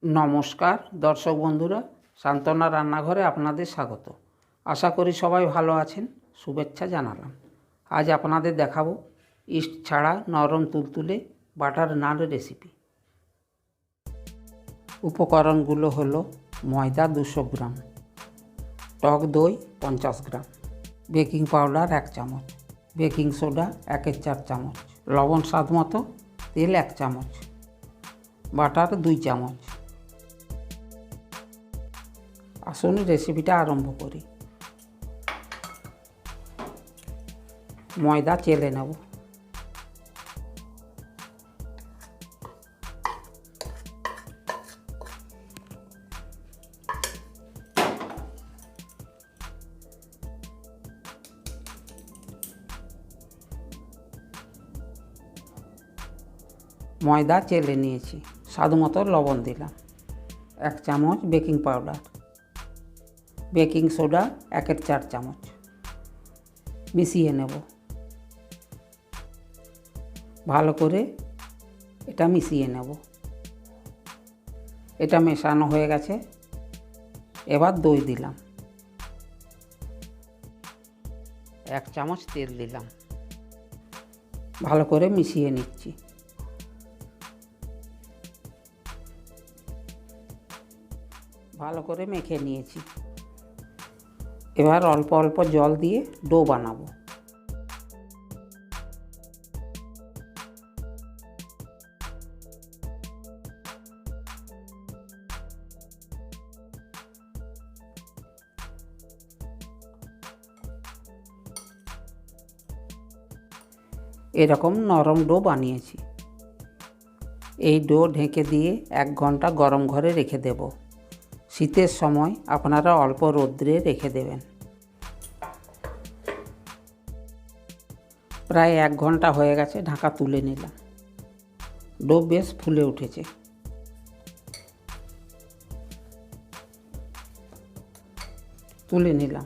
নমস্কার দর্শক বন্ধুরা, সান্তনা রান্নাঘরে আপনাদের স্বাগত। আশা করি সবাই ভালো আছেন, শুভেচ্ছা জানালাম। আজ আপনাদের দেখাবো ইস্ট ছাড়া নরম তুলতুলে বাটার নান রেসিপি। উপকরণগুলো হলো ময়দা 200 গ্রাম, টক দই 50 গ্রাম, বেকিং পাউডার 1 চামচ, বেকিং সোডা 1/4 চামচ, লবণ স্বাদ মতো, তেল 1 চামচ, বাটার 2 চামচ। আসুন রেসিপিটা আরম্ভ করি। ময়দা চেলে নেব। ময়দা চেলে নিয়েছি, স্বাদ মতো লবণ দিলাম, 1 চামচ বেকিং পাউডার, বেকিং সোডা 1/4 চামচ, মিশিয়ে নেব। ভালো করে এটা মিশিয়ে নেব। এটা মেশানো হয়ে গেছে, এবার দই দিলাম, 1 চামচ তেল দিলাম, ভালো করে মিশিয়ে নিচ্ছি। ভালো করে মেখে নিয়েছি। এবার অল্প অল্প জল দিয়ে ডো বানাবো। এরকম নরম ডো বানিয়েছি। এই ডো ঢেকে দিয়ে 1 ঘন্টা গরম ঘরে রেখে দেব। শীতের সময় আপনারা অল্প রোদ্রে রেখে দেবেন। প্রায় 1 ঘন্টা হয়ে গেছে, ঢাকা তুলে নিলাম। ডো বেশ ফুলে উঠেছে। তুলে নিলাম।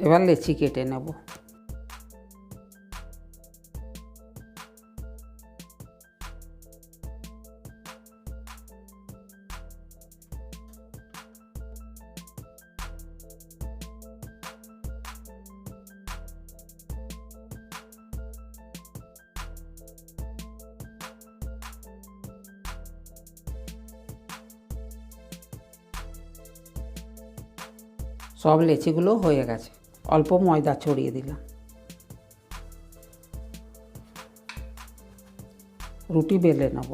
এবার লেচি কেটে নেব। সব লেচিগুলো হয়ে গেছে। অল্প ময়দা ছড়িয়ে দিলাম। রুটি বেলে নেব।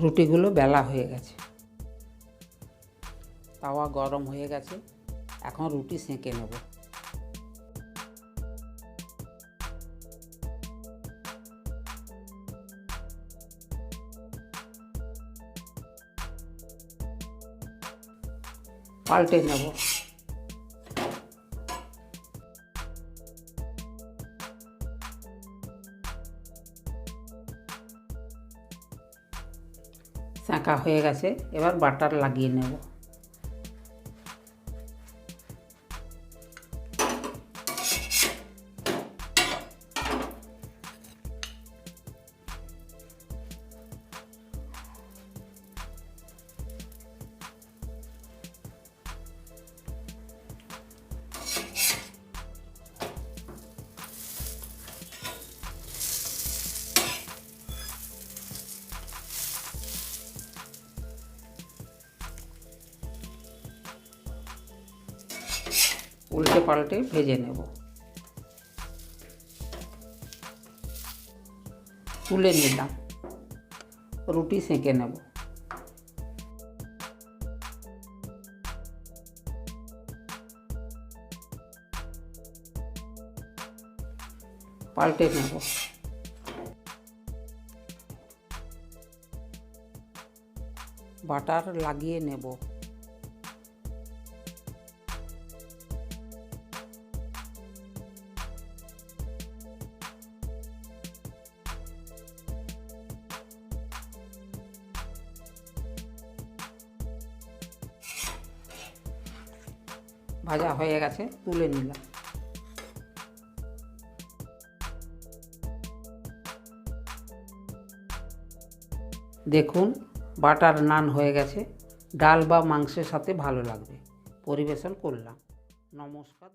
রুটিগুলো বেলা হয়ে গেছে। তাওয়া গরম হয়ে গেছে, এখন রুটি সেঁকে নেব। পাল্টে নেব। সেঁকা হয়ে গেছে, এবার বাটার লাগিয়ে নেব। উল্টে পাল্টে ভেজে নেব। তুলে নিলাম। রুটি সেঁকে নেব। পাল্টে নেব। বাটার লাগিয়ে নেব। ভাজা হয়ে গেছে, তুলে নিলাম। দেখুন বাটার নান হয়ে গেছে, ডাল বা মাংসের সাথে ভালো লাগবে। পরিবেশন করলাম। নমস্কার।